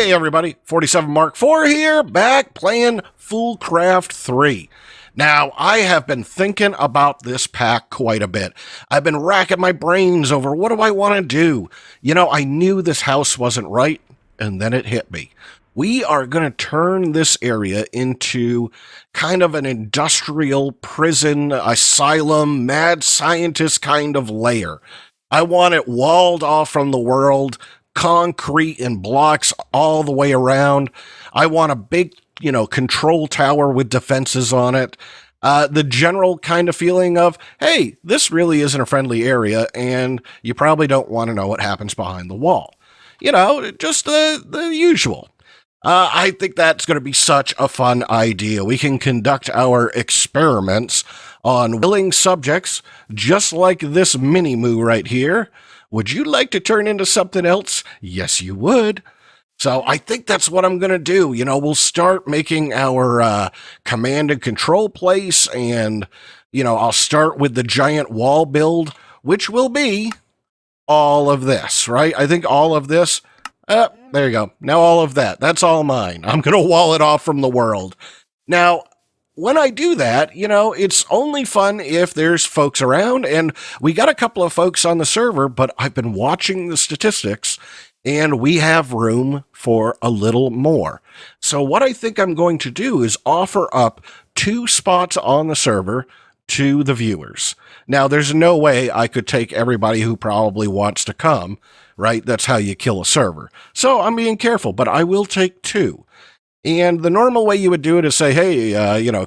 Hey everybody, 47 Mark IV here, back playing Foolcraft 3. Now, I have been thinking about this pack quite a bit. I've been racking my brains over what do I want to do. You know, I knew this house wasn't right, and then it hit me. We are going to turn this area into kind of an industrial prison, asylum, mad scientist kind of lair. I want it walled off from the world, concrete and blocks all the way around. I want a big, control tower with defenses on it. The general kind of feeling of, hey, this really isn't a friendly area, and you probably don't want to know what happens behind the wall. Just the usual. I think that's going to be such a fun idea. We can conduct our experiments on willing subjects, just like this mini-moo right here. Would you like to turn into something else? Yes, you would. So I think that's what I'm going to do. We'll start making our command and control place, and, I'll start with the giant wall build, which will be all of this, right? I think all of this, there you go. Now all of that, that's all mine. I'm going to wall it off from the world. Now, when I do that, it's only fun if there's folks around, and we got a couple of folks on the server, but I've been watching the statistics, and we have room for a little more. So what I think I'm going to do is offer up 2 spots on the server to the viewers. Now, there's no way I could take everybody who probably wants to come, right? That's how you kill a server. So I'm being careful, but I will take 2. And the normal way you would do it is say, hey,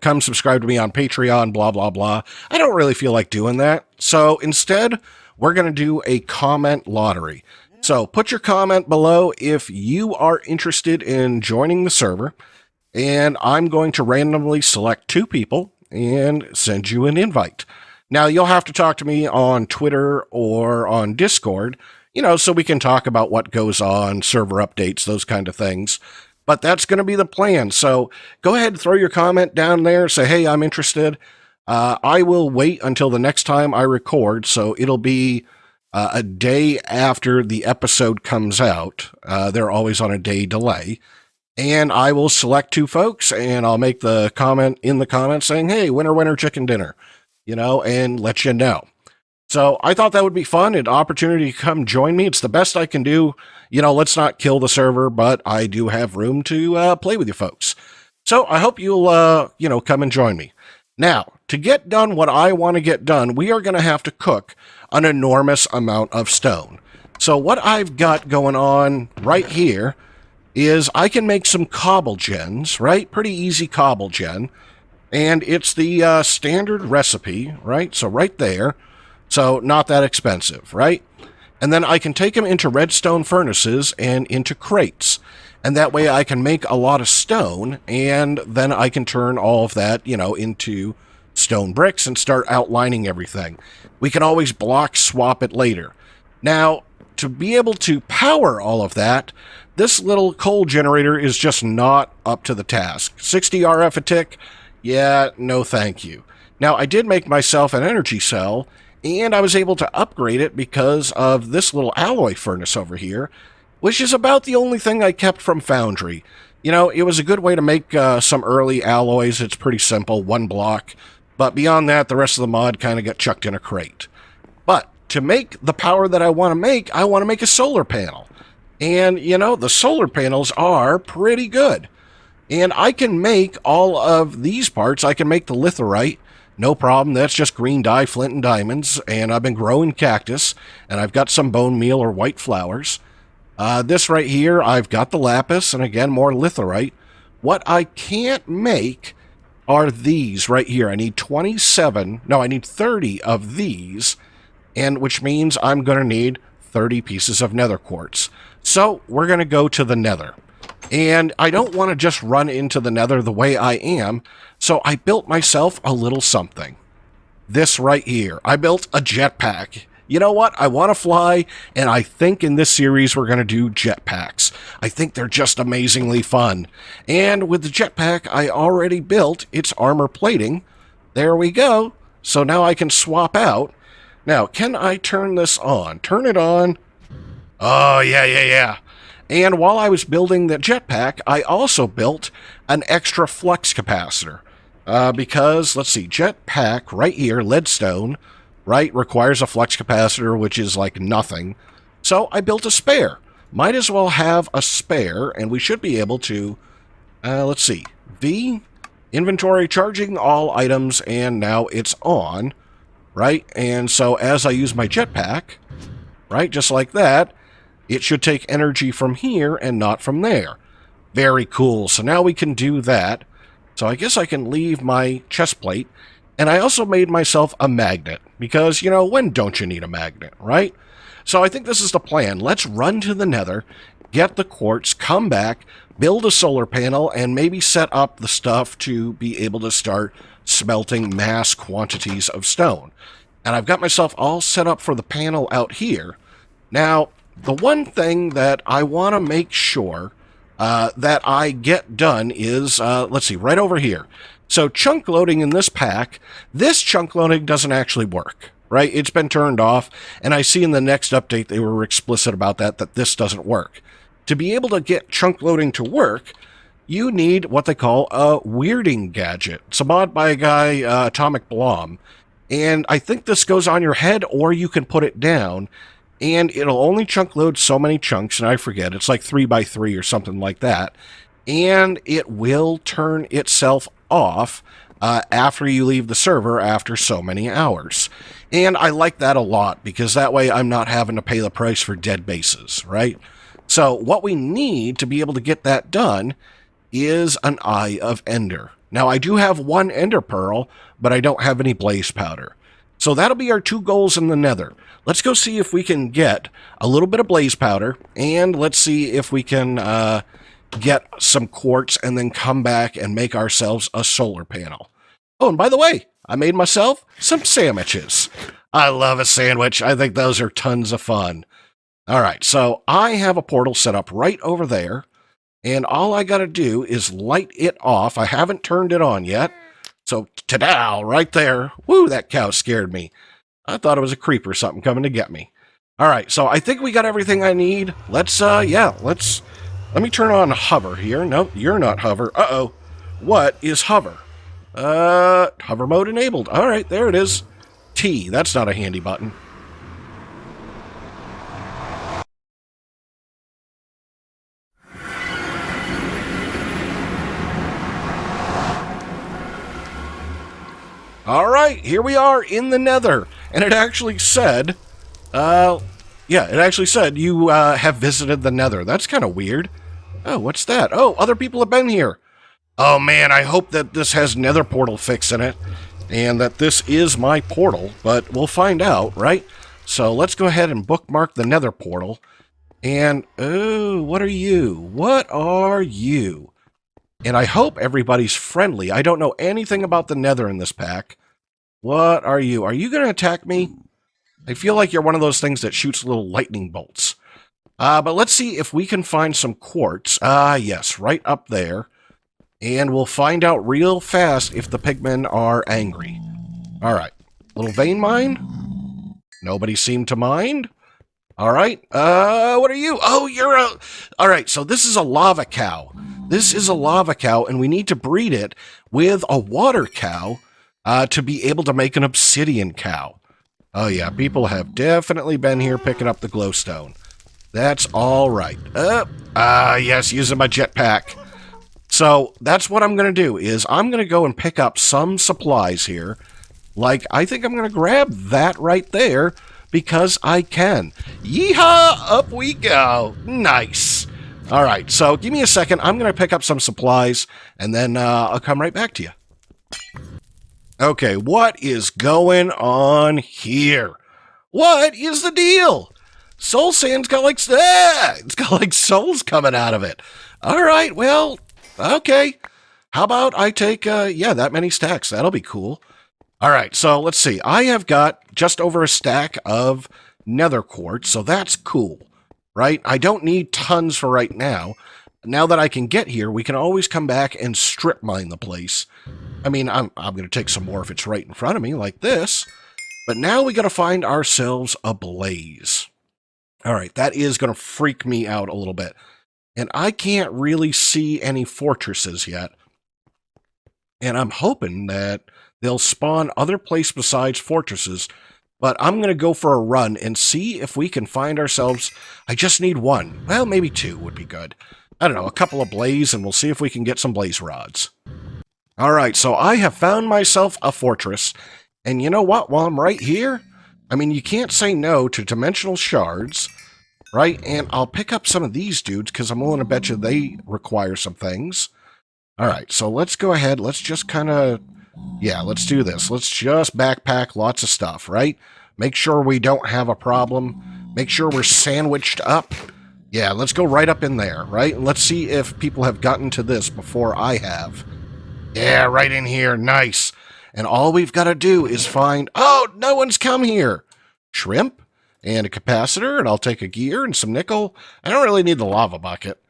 come subscribe to me on Patreon, blah, blah, blah. I don't really feel like doing that. So instead, we're going to do a comment lottery. So put your comment below if you are interested in joining the server. And I'm going to randomly select 2 people and send you an invite. Now, you'll have to talk to me on Twitter or on Discord, so we can talk about what goes on, server updates, those kind of things. But that's going to be the plan. So go ahead and throw your comment down there. Say, hey, I'm interested. I will wait until the next time I record. So it'll be a day after the episode comes out. They're always on a day delay. And I will select 2 folks, and I'll make the comment in the comments saying, hey, winner, chicken dinner, and let you know. So I thought that would be fun, an opportunity to come join me. It's the best I can do. Let's not kill the server, but I do have room to play with you folks. So I hope you'll, come and join me. Now, to get done what I want to get done, we are going to have to cook an enormous amount of stone. So what I've got going on right here is I can make some cobble gens, right? Pretty easy cobble gen. And it's the standard recipe, right? So right there. So not that expensive, right? And then I can take them into redstone furnaces and into crates. And that way I can make a lot of stone, and then I can turn all of that, into stone bricks and start outlining everything. We can always block swap it later. Now, to be able to power all of that, this little coal generator is just not up to the task. 60 RF a tick? Yeah, no thank you. Now, I did make myself an energy cell, and I was able to upgrade it because of this little alloy furnace over here, which is about the only thing I kept from Foundry. It was a good way to make some early alloys. It's pretty simple, 1 block. But beyond that, the rest of the mod kind of got chucked in a crate. But to make the power that I want to make a solar panel. And, the solar panels are pretty good. And I can make all of these parts. I can make the litherite. No problem, that's just green dye, flint, and diamonds, and I've been growing cactus, and I've got some bone meal or white flowers. This right here, I've got the lapis, and again, more litherite. What I can't make are these right here. I need 30 of these, and which means I'm going to need 30 pieces of nether quartz. So, we're going to go to the nether. And I don't want to just run into the nether the way I am, so I built myself a little something. This right here. I built a jetpack. You know what? I want to fly, and I think in this series we're going to do jetpacks. I think they're just amazingly fun. And with the jetpack I already built, its armor plating. There we go. So now I can swap out. Now, can I turn this on? Turn it on. Oh, yeah. And while I was building the jetpack, I also built an extra flux capacitor. Because, let's see, jetpack right here, leadstone, right, requires a flux capacitor, which is like nothing. So I built a spare. Might as well have a spare, and we should be able to, let's see, V, inventory, charging all items, and now it's on, right? And so as I use my jetpack, right, just like that, it should take energy from here and not from there. Very cool. So now we can do that. So I guess I can leave my chest plate. And I also made myself a magnet. Because, you know, when don't you need a magnet, right? So I think this is the plan. Let's run to the nether, get the quartz, come back, build a solar panel, and maybe set up the stuff to be able to start smelting mass quantities of stone. And I've got myself all set up for the panel out here. Now, the one thing that I want to make sure that I get done is, let's see, right over here. So chunk loading in this pack, this chunk loading doesn't actually work, right? It's been turned off, and I see in the next update they were explicit about that this doesn't work. To be able to get chunk loading to work, you need what they call a weirding gadget. It's a mod by a guy, Atomic Blom, and I think this goes on your head or you can put it down, and it'll only chunk load so many chunks, and I forget, it's like 3x3 or something like that, and it will turn itself off after you leave the server after so many hours. And I like that a lot, because that way I'm not having to pay the price for dead bases, right? So what we need to be able to get that done is an Eye of Ender. Now, I do have one Ender Pearl, but I don't have any Blaze Powder. So that'll be our two goals in the nether. Let's go see if we can get a little bit of Blaze Powder, and let's see if we can get some quartz and then come back and make ourselves a solar panel. Oh, and by the way, I made myself some sandwiches. I love a sandwich. I think those are tons of fun. All right, so I have a portal set up right over there, and all I got to do is light it off. I haven't turned it on yet. So, ta-da, right there. Woo, that cow scared me. I thought it was a creep or something coming to get me. All right, so I think we got everything I need. Let me turn on hover here. No, you're not hover. Uh-oh. What is hover? Hover mode enabled. All right, there it is. T, that's not a handy button. All right, here we are in the nether. And it actually said, you have visited the nether. That's kind of weird. Oh, what's that? Oh, other people have been here. Oh man, I hope that this has nether portal fix in it, and that this is my portal, but we'll find out, right? So let's go ahead and bookmark the nether portal. And, oh, what are you? What are you? And I hope everybody's friendly. I don't know anything about the nether in this pack. What are you? Are you going to attack me? I feel like you're one of those things that shoots little lightning bolts. But let's see if we can find some quartz. Yes, right up there. And we'll find out real fast if the pigmen are angry. All right. Little vein mine? Nobody seemed to mind. All right. What are you? Oh, you're a... All right, so this is a lava cow. This is a lava cow, and we need to breed it with a water cow to be able to make an obsidian cow. Oh, yeah, people have definitely been here picking up the glowstone. That's all right. Yes, using my jetpack. So that's what I'm going to do, is I'm going to go and pick up some supplies here. Like, I think I'm going to grab that right there, because I can. Yeehaw! Up we go. Nice. All right, so give me a second. I'm going to pick up some supplies, and then I'll come right back to you. Okay, what is going on here? What is the deal? Soul Sand's got like... it's got like souls coming out of it. All right, well, okay. How about I take, that many stacks? That'll be cool. All right, so let's see. I have got just over a stack of nether quartz, so that's cool, right? I don't need tons for right now. Now that I can get here, we can always come back and strip mine the place. I mean, I'm going to take some more if it's right in front of me, like this. But now we got to find ourselves a blaze. All right, that is going to freak me out a little bit. And I can't really see any fortresses yet. And I'm hoping that they'll spawn other places besides fortresses. But I'm going to go for a run and see if we can find ourselves... I just need one. Well, maybe two would be good. I don't know, a couple of blaze, and we'll see if we can get some blaze rods. Alright, so I have found myself a fortress. And you know what? While I'm right here, I mean, you can't say no to dimensional shards, right? And I'll pick up some of these dudes, because I'm willing to bet you they require some things. Alright, so let's go ahead. Let's just kind of... Yeah, let's do this. Let's just backpack lots of stuff, right? Make sure we don't have a problem. Make sure we're sandwiched up. Yeah, let's go right up in there, right? And let's see if people have gotten to this before I have. Yeah, right in here. Nice. And all we've got to do is find... Oh, no one's come here. Shrimp and a capacitor, and I'll take a gear and some nickel. I don't really need the lava bucket.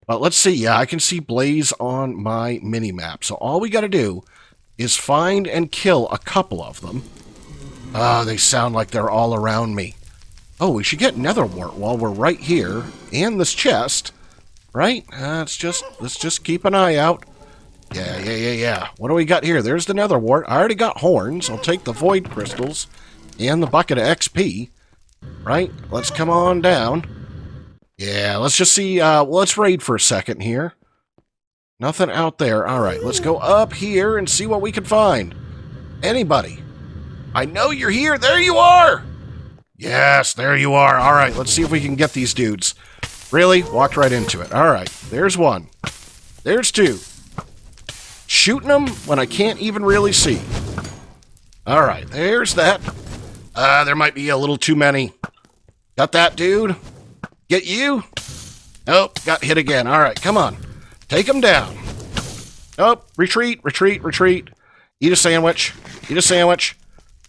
But let's see. Yeah, I can see blaze on my mini-map. So all we got to do is find and kill a couple of them. Oh, they sound like they're all around me. Oh, we should get nether wart while we're right here. And this chest. Right? Let's just keep an eye out. Yeah. What do we got here? There's the nether wart. I already got horns. I'll take the void crystals and the bucket of XP. Right? Let's come on down. Yeah, let's just see. Let's raid for a second here. Nothing out there. All right, let's go up here and see what we can find. Anybody? I know you're here. There you are. Yes, there you are. All right, let's see if we can get these dudes. Really? Walked right into it. All right, there's one. There's two. Shooting them when I can't even really see. All right, there's that. There might be a little too many. Got that, dude? Get you? Oh, got hit again. All right, come on. Take him down. Oh, retreat. Eat a sandwich.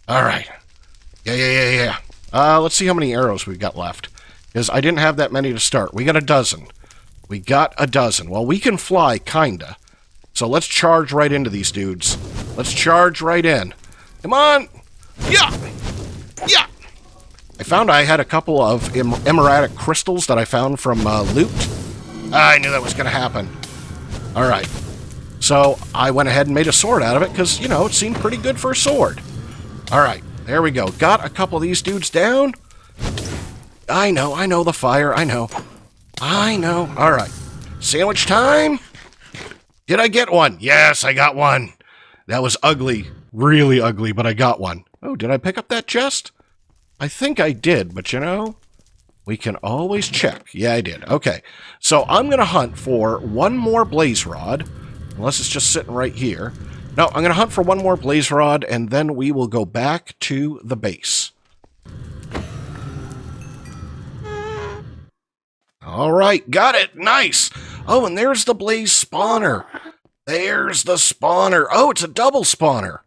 All right. Yeah. Let's see how many arrows we've got left. Because I didn't have that many to start. We got a dozen. Well, we can fly, kinda. So let's charge right into these dudes. Let's charge right in. Come on. Yeah. I found I had a couple of emeradic crystals that I found from loot. I knew that was going to happen. All right. So I went ahead and made a sword out of it because, you know, it seemed pretty good for a sword. All right. There we go. Got a couple of these dudes down. I know the fire. I know. All right. Sandwich time. Did I get one? Yes, I got one. That was ugly. Really ugly, but I got one. Oh, did I pick up that chest? I think I did, but you know, we can always check. Yeah, I did. Okay, so I'm going to hunt for one more blaze rod, unless it's just sitting right here. No, I'm going to hunt for one more blaze rod, and then we will go back to the base. All right, got it. Nice. Oh, and there's the blaze spawner. There's the spawner. Oh, it's a double spawner.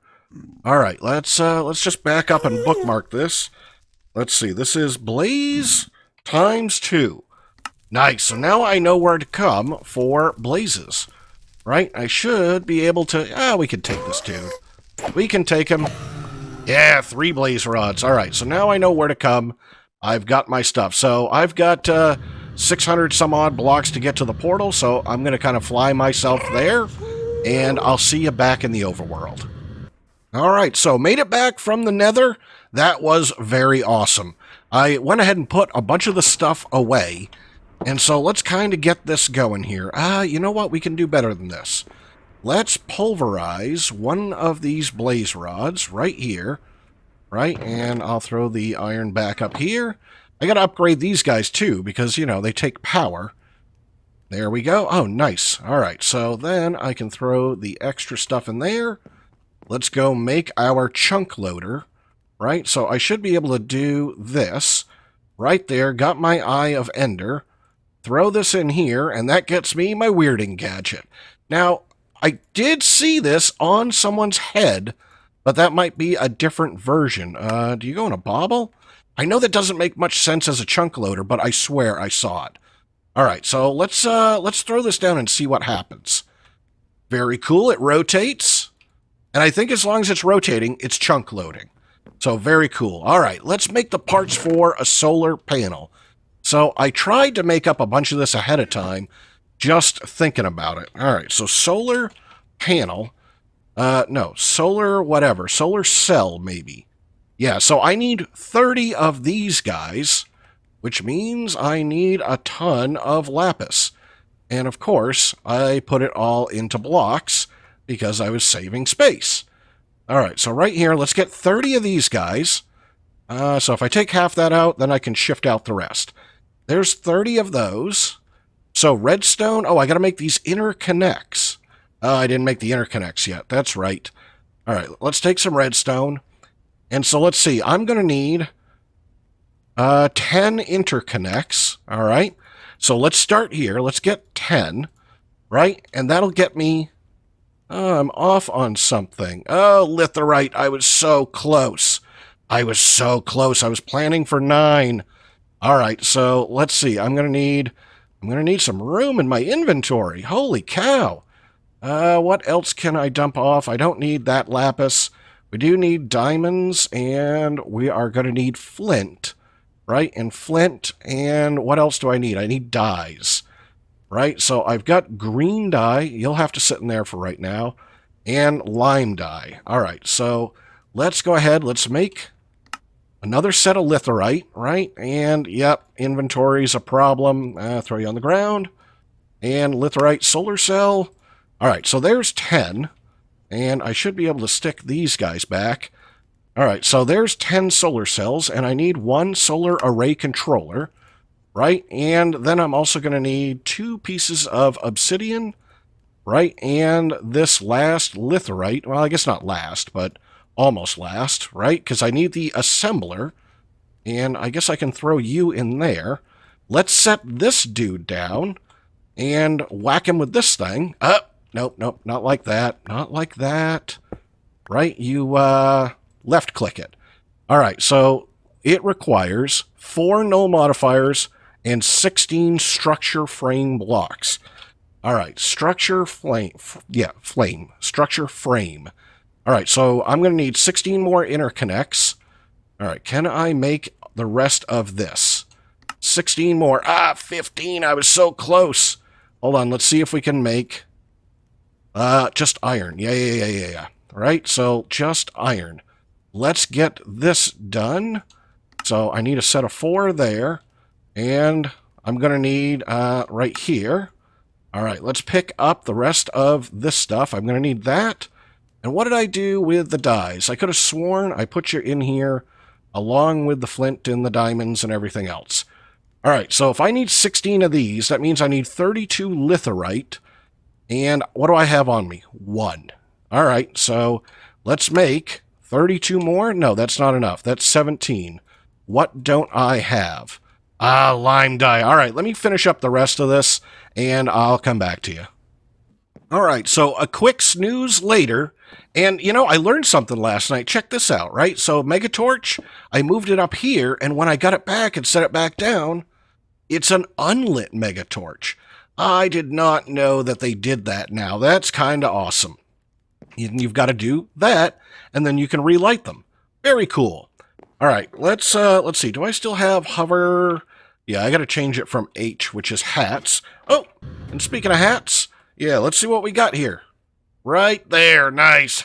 All right, let's just back up and bookmark this. Let's see. This is blaze times 2. Nice. So now I know where to come for blazes. Right? I should be able to... we can take this dude. We can take him. Yeah, 3 blaze rods. All right. So now I know where to come. I've got my stuff. So I've got 600 some odd blocks to get to the portal. So I'm going to kind of fly myself there. And I'll see you back in the overworld. All right. So made it back from the nether. That was very awesome. I went ahead and put a bunch of the stuff away. And so let's kind of get this going here. You know what? We can do better than this. Let's pulverize one of these blaze rods right here. Right? And I'll throw the iron back up here. I got to upgrade these guys too because, you know, they take power. There we go. Oh, nice. All right. So then I can throw the extra stuff in there. Let's go make our chunk loader. Right? So I should be able to do this. Right there. Got my Eye of Ender. Throw this in here, and that gets me my weirding gadget. Now, I did see this on someone's head, but that might be a different version. Do you go in a bauble? I know that doesn't make much sense as a chunk loader, but I swear I saw it. All right, so let's throw this down and see what happens. Very cool. It rotates, and I think as long as it's rotating, it's chunk loading. So very cool. All right, let's make the parts for a solar panel. So I tried to make up a bunch of this ahead of time, just thinking about it. All right, so solar panel. No, solar whatever. Solar cell, maybe. Yeah, so I need 30 of these guys, which means I need a ton of lapis. And of course, I put it all into blocks because I was saving space. All right, so right here, let's get 30 of these guys. So if I take half that out, then I can shift out the rest. There's 30 of those. So redstone, oh, I got to make these interconnects. I didn't make the interconnects yet. That's right. All right, let's take some redstone. And so let's see, I'm going to need 10 interconnects. All right, so let's start here. Let's get 10, right? And that'll get me... I'm off on something. Oh, litherite, I was so close. I was so close. I was planning for 9. All right, so let's see. I'm going to need some room in my inventory. Holy cow. What else can I dump off? I don't need that lapis. We do need diamonds, and we are going to need flint, right? And flint, and what else do I need? I need dyes, right? So I've got green dye. You'll have to sit in there for right now. And lime dye. All right, so let's go ahead. Let's make another set of litherite, right? And, yep, inventory's a problem. Throw you on the ground. And litherite solar cell. All right, so there's 10. And I should be able to stick these guys back. All right, so there's 10 solar cells, and I need 1 solar array controller, right? And then I'm also going to need 2 pieces of obsidian, right? And this last litherite, well, I guess not last, but almost last, right? Because I need the assembler, and I guess I can throw you in there. Let's set this dude down and whack him with this thing. Nope, nope, not like that. Not like that. Right? You left click it. All right, so it requires 4 null modifiers and 16 structure frame blocks. All right, structure flame. Flame. Structure frame. All right, so I'm going to need 16 more interconnects. All right, can I make the rest of this? 16 more. 15. I was so close. Hold on, let's see if we can make just iron. Yeah. All right, so just iron. Let's get this done. So I need a set of 4 there, and I'm going to need right here. All right, let's pick up the rest of this stuff. I'm going to need that. And what did I do with the dyes? I could have sworn I put you in here along with the flint and the diamonds and everything else. All right, so if I need 16 of these, that means I need 32 litherite. And what do I have on me? 1. All right, so let's make 32 more. No, that's not enough. That's 17. What don't I have? Lime dye. All right, let me finish up the rest of this, and I'll come back to you. All right, so a quick snooze later, and, you know, I learned something last night. Check this out, right? So Megatorch, I moved it up here, and when I got it back and set it back down, it's an unlit Megatorch. I did not know that they did that now. That's kind of awesome. You've got to do that, and then you can relight them. Very cool. All right, let's see. Do I still have hover? Yeah, I got to change it from H, which is hats. Oh, and speaking of hats, yeah, let's see what we got here. Right there, nice.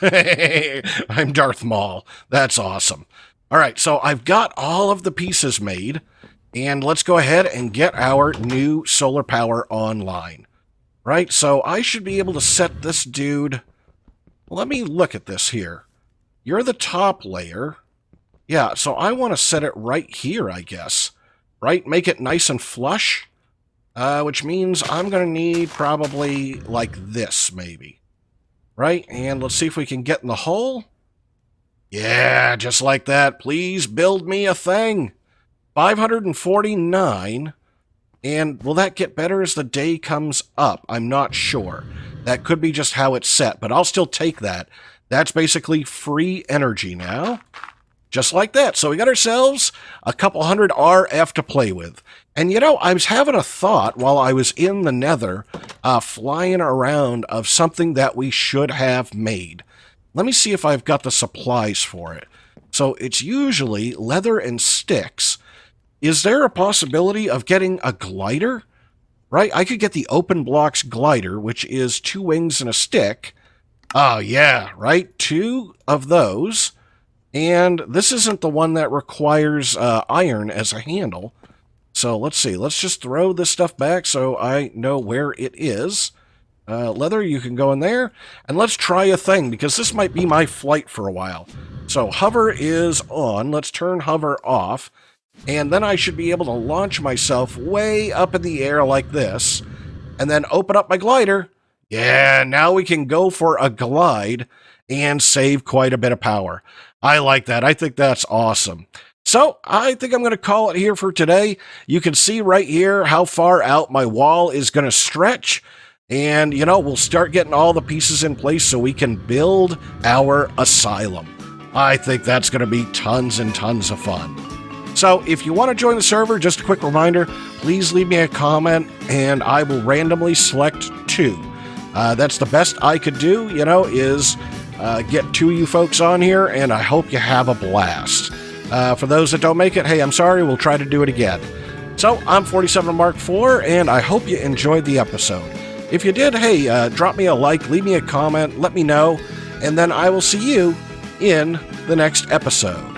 I'm Darth Maul. That's awesome. All right, so I've got all of the pieces made, and let's go ahead and get our new solar power online. Right, so I should be able to set this dude. Let me look at this here. You're the top layer. Yeah, so I want to set it right here, I guess. Right, make it nice and flush. Which means I'm going to need probably like this, maybe. Right, and let's see if we can get in the hole. Yeah, just like that. Please build me a thing. 549. And will that get better as the day comes up? I'm not sure. That could be just how it's set, but I'll still take that. That's basically free energy now. Just like that. So we got ourselves a couple hundred RF to play with. And you know, I was having a thought while I was in the nether, flying around of something that we should have made. Let me see if I've got the supplies for it. So it's usually leather and sticks. is there a possibility of getting a glider? Right? I could get the open blocks glider, which is 2 wings and a stick. Oh, yeah, right? 2 of those. And this isn't the one that requires iron as a handle. So let's see. Let's just throw this stuff back so I know where it is. Leather, you can go in there. And let's try a thing, because this might be my flight for a while. So hover is on. Let's turn hover off. And then I should be able to launch myself way up in the air like this. And then open up my glider. Yeah, now we can go for a glide and save quite a bit of power. I like that. I think that's awesome. So I think I'm going to call it here for today. You can see right here how far out my wall is going to stretch. And, you know, we'll start getting all the pieces in place so we can build our asylum. I think that's going to be tons and tons of fun. So if you want to join the server, just a quick reminder, please leave me a comment and I will randomly select 2. That's the best I could do, you know, is get 2 of you folks on here, and I hope you have a blast. For those that don't make it, hey, I'm sorry, we'll try to do it again. So I'm 47 Mark IV, and I hope you enjoyed the episode. If you did, hey, drop me a like, leave me a comment, let me know, and then I will see you in the next episode.